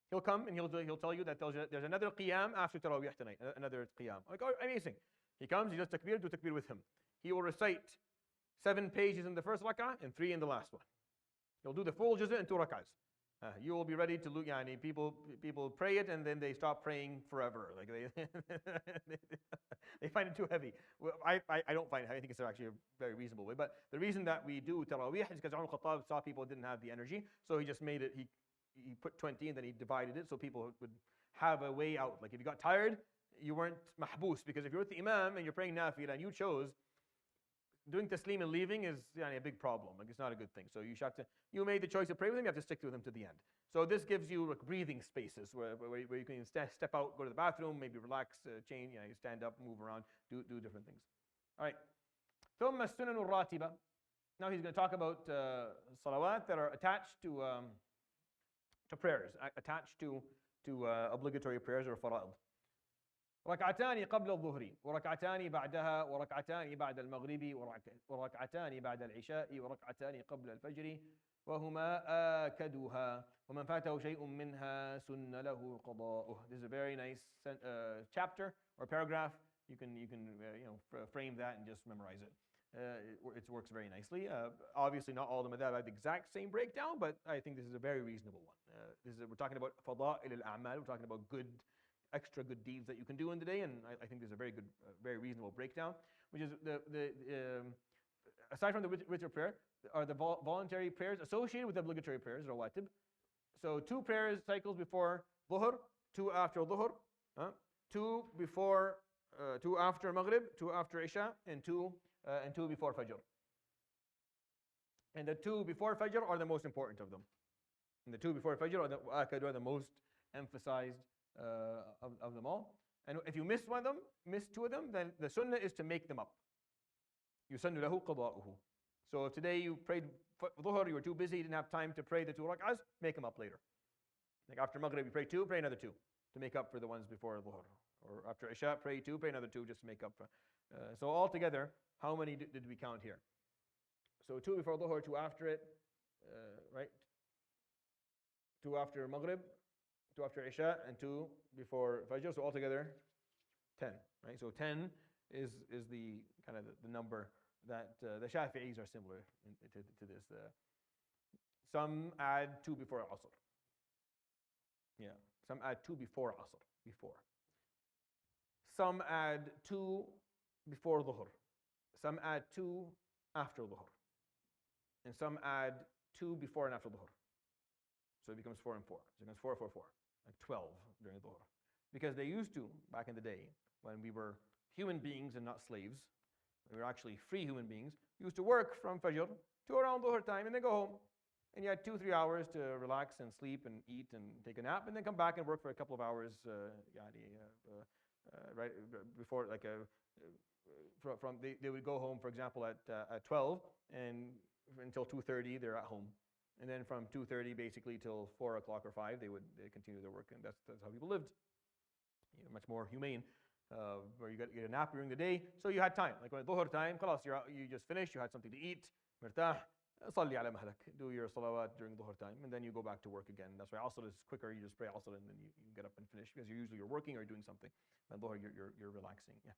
He'll come and he'll tell you that there's another qiyam after Taraweeh tonight. Another qiyam. Like, oh, amazing. He comes, he does takbir, do takbir with him. He will recite 7 pages in the first rak'ah and 3 in the last one. He'll do the full juz' in 2 rak'ahs. You will be ready to look. People pray it and then they stop praying forever. Like they find it too heavy. Well, I don't find it heavy. I think it's actually a very reasonable way. But the reason that we do Taraweeh is because Umar al-Khattab saw people didn't have the energy, so he just made it. He put 20 and then he divided it so people would have a way out. Like if you got tired, you weren't mahbus, because if you're with the imam and you're praying nafila and you chose, doing taslim and leaving is a big problem. Like it's not a good thing. So you made the choice to pray with him, you have to stick with him to the end. So this gives you like breathing spaces where you can step out, go to the bathroom, maybe relax, change, you stand up, move around, do different things. All right. ثم السنن الراتبة. Now he's going to talk about salawat that are attached to prayers, attached to obligatory prayers or fara'id. ركعتان قبل الظهر وركعتان بعدها وركعتان بعد المغرب وركعتان بعد العشاء وركعتان قبل الفجر وهما آكدها ومن فاته شيء منها سن له قضاؤه. This is a very nice chapter or paragraph. You can frame that and just memorize it. It works very nicely. Obviously, not all the madhab have the exact same breakdown, but I think this is a very reasonable one. We're talking about fada'il al-a'mal. We're talking about extra good deeds that you can do in the day, and I think there's a very good, very reasonable breakdown, which is aside from the witr prayer, are the voluntary prayers associated with the obligatory prayers, rawatib. So 2 prayers cycles before dhuhr, 2 after dhuhr, 2 after maghrib, 2 after isha, and 2 before fajr. And the 2 before fajr are the most important of them. And the 2 before fajr are the most emphasized of them all. And if you miss 2 of them, then the sunnah is to make them up. يُسَنُّ لَهُ قَضَاؤُهُ. So if today you prayed dhuhr, you were too busy, you didn't have time to pray the 2 rak'ahs, make them up later. Like after maghrib, you pray 2, pray another 2 to make up for the ones before dhuhr. Or after isha, pray 2, pray another 2 just to make up for. So altogether, how many did we count here? So 2 before dhuhr, 2 after it, right? 2 after maghrib, 2 after isha, and 2 before fajr. So altogether 10, right? So 10 is the kind of the number that the Shafi'is are similar to this. Some add 2 before asr. Yeah, some add 2 before asr, before. Some add 2 before dhuhr. Some add 2 after dhuhr. And some add 2 before and after dhuhr. So it becomes 4 and 4. So it becomes 4, 4, 4. Like 12 during dhuhr. Because they used to, back in the day, when we were human beings and not slaves, we were actually free human beings, we used to work from fajr to around dhuhr time and then go home. And you had 2-3 hours to relax and sleep and eat and take a nap, and then come back and work for a couple of hours, right before, like they would go home, for example, at 12, and until 2:30 they're at home, and then from 2:30 basically till 4 o'clock or 5 they continue their work, and that's how people lived. Much more humane, where you get a nap during the day, so you had time. Like when dhuhr time, khalas, you just finished, you had something to eat, mirtah. صلي على مهلك. Do your salawat during dhuhr time, and then you go back to work again. That's why asr is quicker. You just pray asr and then you get up and finish, because you're working or doing something. And dhuhr you're relaxing. Yeah.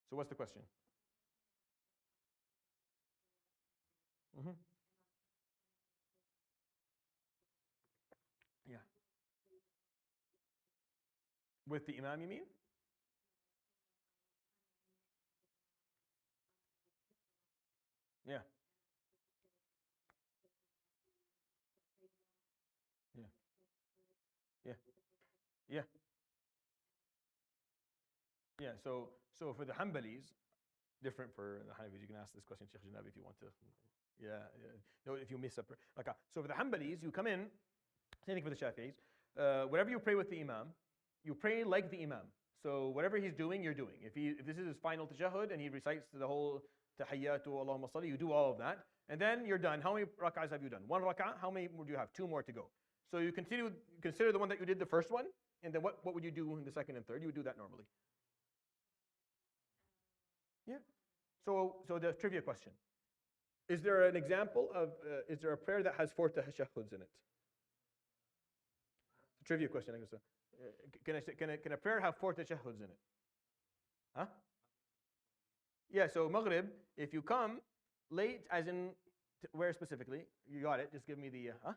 So what's the question? Mm-hmm. Yeah. With the imam, you mean? Yeah. Yeah. Yeah. Yeah. Yeah. So for the Hanbalis, different for the Hanafis. You can ask this question, Sheikh Janab, if you want to. Yeah. No, if you miss a okay. So for the Hanbalis, you come in. Same thing for the Shafi'is. Whatever you pray with the imam, you pray like the imam. So whatever he's doing, you're doing. If this is his final tashahhud and he recites the whole tahiyyatu Allahumma salli, you do all of that, and then you're done. How many rak'ahs have you done? One rak'ah. How many more do you have? Two more to go. So you consider the one that you did the first one, and then what would you do in the second and third? You would do that normally. Yeah. So the trivia question: is there an example of? Is there a prayer that has 4 tashahhuds in it? Trivia question, I guess. Can a prayer have 4 tashahhuds in it? Huh? Yeah, so Maghrib, if you come late, as in where specifically? You got it. Just give me the. Huh?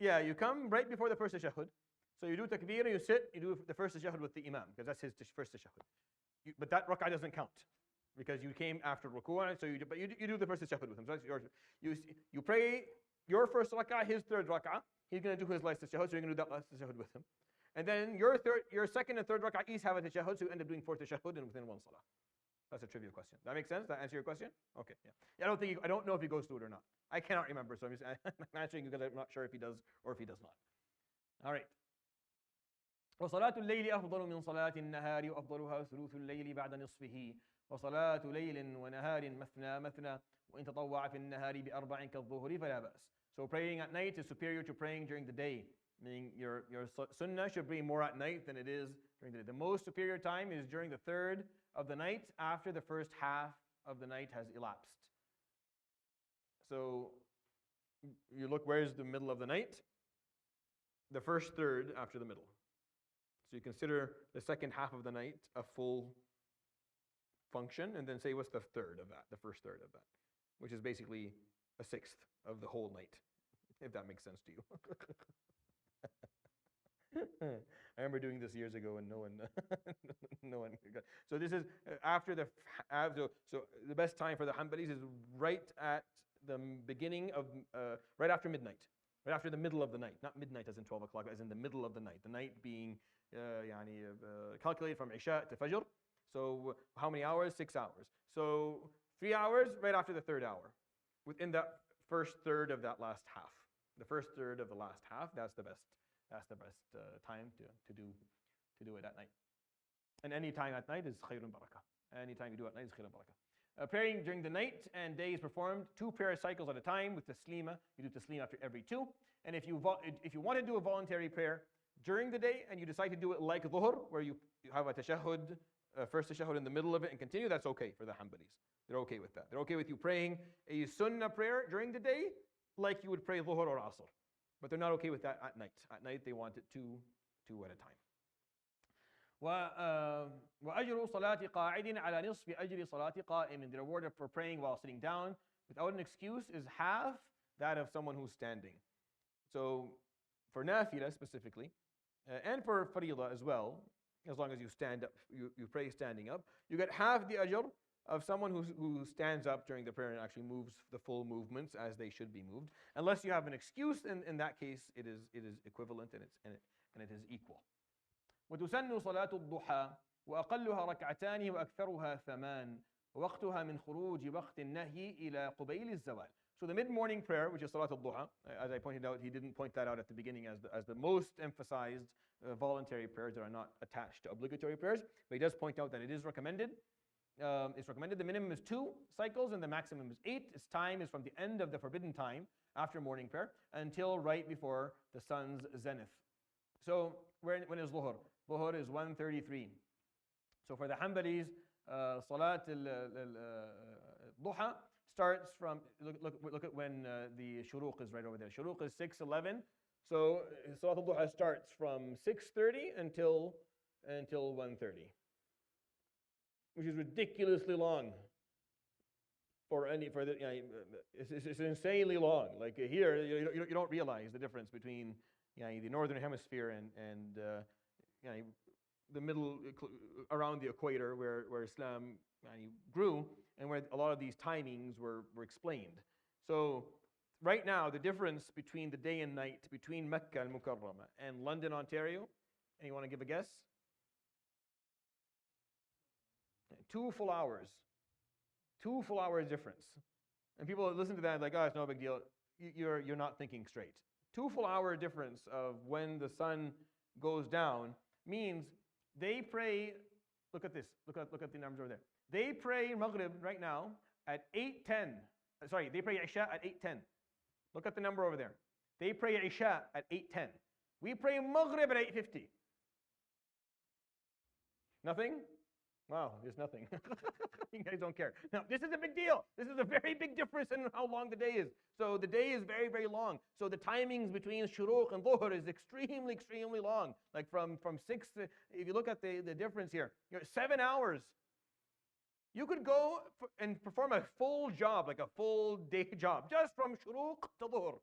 Yeah, you come right before the first tashahhud. So you do takbir, you sit, you do the first tashahhud with the imam, because that's his first tashahhud. But that rak'ah doesn't count, because you came after ruku', so you do the first tashahhud with him. So that's you pray your first rak'ah, his third rak'ah. He's going to do his last tashahhud, so you're going to do that last tashahhud with him. And then your second and third rak'ah each have a tashahhud, so you end up doing 4 tashahhud and within one salah. That's a trivial question. That makes sense? That answer your question? Okay. Yeah. I don't know if he goes through it or not. I cannot remember, so I'm answering because I'm not sure if he does or if he does not. All right. وصلاة الليل أفضل من صلاة النهار وأفضلها ثلث الليل بعد نصفه وصلاة ليل ونهار مثنى مثنى وإن تطوع في النهار بأربع كالظهر فلا بأس. So praying at night is superior to praying during the day. Meaning your sunnah should be more at night than it is during the day. The most superior time is during the third of the night after the first half of the night has elapsed. So you look, where's the middle of the night? The first third after the middle. So you consider the second half of the night a full function, and then say what's the third of that, the first third of that, which is basically a sixth of the whole night, if that makes sense to you. I remember doing this years ago, and no one got. So this is after so the best time for the Hanbalis is right at the beginning of right after midnight, right after the middle of the night, not midnight as in 12 o'clock, as in the middle of the night. The night being calculated from Isha to Fajr. So how many hours? 6 hours. So 3 hours right after the third hour, within that first third of that last half. The first third of the last half. That's the best. That's the best time to do it at night. And any time at night is khayrun barakah. Any time you do at night is khayrun barakah. Praying during the night and day is performed 2 prayer cycles at a time with taslima. You do taslim after every 2. And if you want to do a voluntary prayer during the day and you decide to do it like dhuhr, where you have a tashahhud, first tashahhud in the middle of it and continue, that's okay for the Hanbalis. They're okay with that. They're okay with you praying a sunnah prayer during the day like you would pray dhuhr or asr. But they're not okay with that at night. At night they want it 2 at a time. وأجر صلاة قاعد على نصف أجر صلاة قائم. The reward for praying while sitting down without an excuse is half that of someone who's standing. So for nafila specifically, and for fariḍah as well, as long as you stand up, you pray standing up, you get half the ajr of someone who stands up during the prayer and actually moves the full movements as they should be moved. Unless you have an excuse, in that case it is equivalent and it is equal. وتسن صلاة الضحى وأقلها ركعتان وأكثرها 8 ووقتها من خروج وقت النهي إلى قبيل الزوال. So the mid-morning prayer, which is Salat al-Duha, as I pointed out, he didn't point that out at the beginning as the most emphasized voluntary prayers that are not attached to obligatory prayers, but he does point out that it is recommended. It's recommended. The minimum is 2 cycles and the maximum is 8. Its time is from the end of the forbidden time after morning prayer until right before the sun's zenith. So when is Dhuhr? Dhuhr is 1:33. So for the Hanbalis, Salat al-Duha starts from, look at when the Shuruq is right over there. Shuruq is 6:11. So Salat al-Duha starts from 6:30 until 1:30, which is ridiculously long. It's insanely long. Like here, you don't realize the difference between the northern hemisphere and the middle around the equator where Islam grew and where a lot of these timings were explained. So right now, the difference between the day and night between Mecca al-Mukarramah and London, Ontario, anyone want to give a guess? 2 full hours. 2 full hours difference. And people listen to that like, oh, it's no big deal. You're not thinking straight. 2 full hour difference of when the sun goes down means they pray, look at this, look at the numbers over there. They pray Maghrib right now at 8:10. Sorry, they pray Isha at 8:10. Look at the number over there. They pray Isha at 8:10. We pray Maghrib at 8:50. Nothing? Wow, there's nothing. You guys don't care. Now, this is a big deal. This is a very big difference in how long the day is. So the day is very, very long. So the timings between Shuruq and Dhuhr is extremely, extremely long. Like from 6 to, if you look at the difference here, 7 hours. You could go and perform a full job, like a full day job, just from Shuruq to Dhuhr.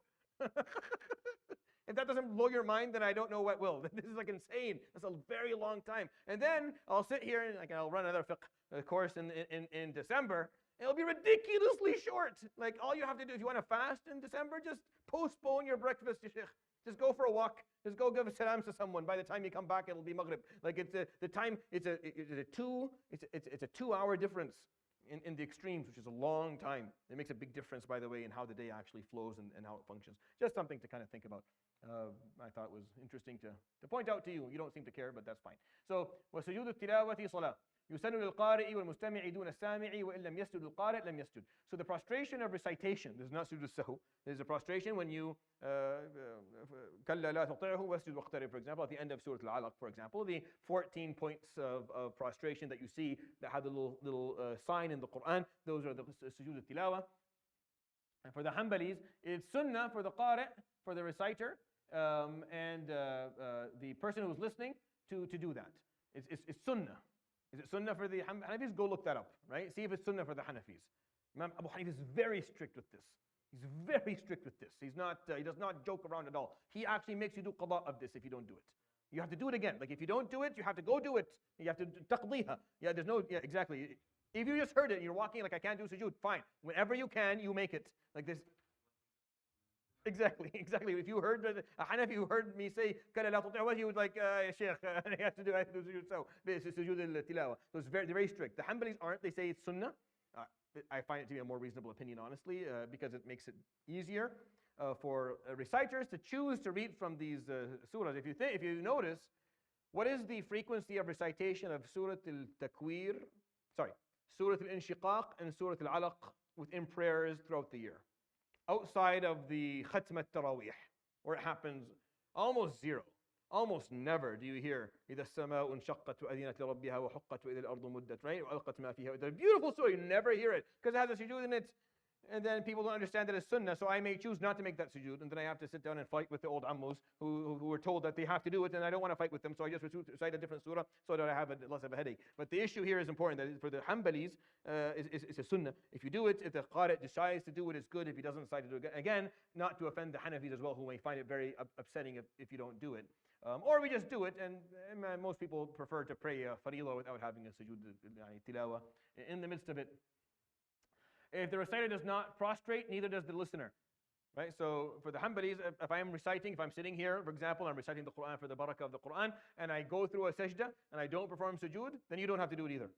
If that doesn't blow your mind, then I don't know what will. This is like insane. That's a very long time. And then I'll sit here and I'll run another fiqh course in December. It'll be ridiculously short. Like all you have to do, if you want to fast in December, just postpone your breakfast, Sheikh. Just go for a walk. Just go give salams to someone. By the time you come back, it'll be Maghrib. Like it's the time. It's a 2 hour difference in the extremes, which is a long time. It makes a big difference, by the way, in how the day actually flows and how it functions. Just something to kind of think about. I thought was interesting to point out to you. You don't seem to care, but that's fine. So, وَسُجُودُ التِّلَاوَةِ صَلَاةٌ يُسَنُّ لِلْقَارِئِ وَالْمُسْتَمِعِ دُونَ السَّامِعِ وَإِنْ لَمْ يَسْجُدْ الْقَارِئ لَمْ يَسْجُدْ. So the prostration of recitation, there's not sujood sahu. There's a prostration when you كَلَّا لَا تُطِعْهُ وَاسْجُدْ وَاقْتَرِبْ, for example, at the end of Surah Al-Alaq, for example, the 14 points of prostration that you see that have the little sign in the Quran, those are the sujood al-tilawa. And for the Hanbalis, it's sunnah for the qari', for the reciter, and the person who's listening to do that. It's sunnah. Is it sunnah for the Hanafis? Go look that up, right? See if it's sunnah for the Hanafis. Imam Abu Hanif is very strict with this. He's very strict with this. He does not joke around at all. He actually makes you do qada of this if you don't do it. You have to do it again. Like if you don't do it, you have to go do it. You have to taqdiha. Yeah, there's no, yeah, exactly. If you just heard it and you're walking like I can't do sujood, fine. Whenever you can, you make it. Like this. Exactly. If you heard a Hanafi who heard me say "Kala la tuti'hu," he was like, "Sheikh, I have to do sujood." So this is sujood al-tilawa. So it's they're very strict. The Hanbalis aren't. They say it's sunnah. I find it to be a more reasonable opinion, honestly, because it makes it easier for reciters to choose to read from these surahs. If you notice, what is the frequency of recitation of Surah al-Takwir? Sorry, Surah al-Inshiqaq and Surah al-Alaq within prayers throughout the year? Outside of the Khatm al-Tarawih, where it happens almost zero. Almost never do you hear إِذَا السَّمَاءُ انشَقَّتْ وَأَذِنَتْ لِرَبِّهَا وَحُقَّتْ وَإِذَا الْأَرْضُ مُدَّتْ, right? وَأَلْقَتْ مَا فِيهَا. It's a beautiful surah. You never hear it because it has a sujood in it. And then people don't understand that it's sunnah, so I may choose not to make that sujood, and then I have to sit down and fight with the old ammos who were told that they have to do it, and I don't want to fight with them, so I just recite a different surah so that I have less of a headache. But the issue here is important, that for the Hanbalis, it's a sunnah. If you do it, if the qari' decides to do it, it's good. If he doesn't decide to do it, again, not to offend the Hanafis as well, who may find it very upsetting if you don't do it. Or we just do it, and most people prefer to pray farila without having a sujood tilawa in the midst of it. If the reciter does not prostrate, neither does the listener. Right? So for the Hanbalis, if I am reciting, if I'm sitting here, for example, I'm reciting the Quran for the barakah of the Quran, and I go through a sajda, and I don't perform sujood, then you don't have to do it either.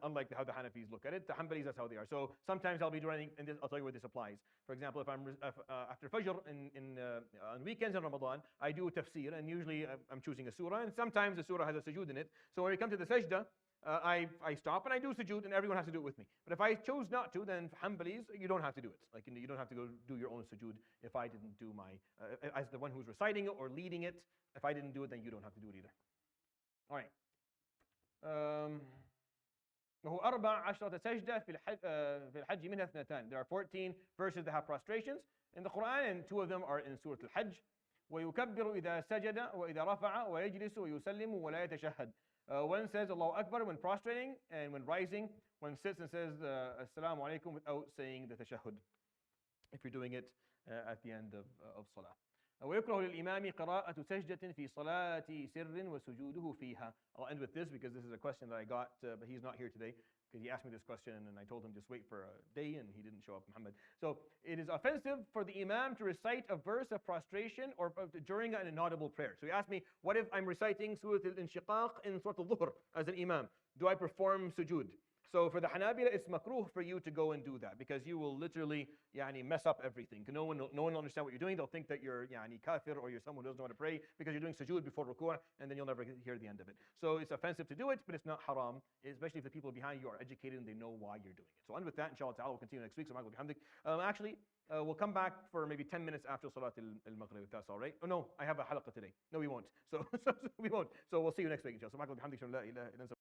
Unlike how the Hanafis look at it, the Hanbalis, that's how they are. So sometimes I'll be running, and I'll tell you where this applies. For example, if I'm after Fajr on weekends in Ramadan, I do tafsir, and usually I'm choosing a surah, and sometimes the surah has a sujood in it. So when we come to the sajda, I stop and I do sujood, and everyone has to do it with me. But if I chose not to, then for Hanbalis, you don't have to do it. Like you don't have to go do your own sujood if I didn't do my, as the one who's reciting it or leading it. If I didn't do it, then you don't have to do it either. All right. وهو 14 سجدة في الحج منها 2. There are 14 verses that have prostrations in the Quran, and 2 of them are in Surah Al-Hajj. ويكبر إذا سجد وإذا رفع ويجلس ويسلم ولا يتشهد. One says Allahu Akbar when prostrating, and when rising, one sits and says Assalamu alaikum without saying the tashahhud, if you're doing it at the end of Salah. ويكره للإمام قراءة سجدة في صلاة سر وسجوده فيها. I'll end with this because this is a question that I got, but he's not here today because he asked me this question and I told him just wait for a day and he didn't show up, Muhammad. So it is offensive for the Imam to recite a verse of prostration or during an inaudible prayer. So he asked me, what if I'm reciting Surah Al-Inshiqaq in Surah Al-Dhuhr as an Imam? Do I perform sujood? So for the Hanabila, it's makruh for you to go and do that because you will literally mess up everything. No one will understand what you're doing. They'll think that you're kafir or you're someone who doesn't know how to pray because you're doing sujood before ruku', and then you'll never hear the end of it. So it's offensive to do it, but it's not haram, especially if the people behind you are educated and they know why you're doing it. So on with that, inshallah ta'ala, we'll continue next week. So actually, we'll come back for maybe 10 minutes after Salat al-Maghrib, if that's all right. Oh no, I have a halaqah today. No, we won't. So we won't. So we'll see you next week, inshallah.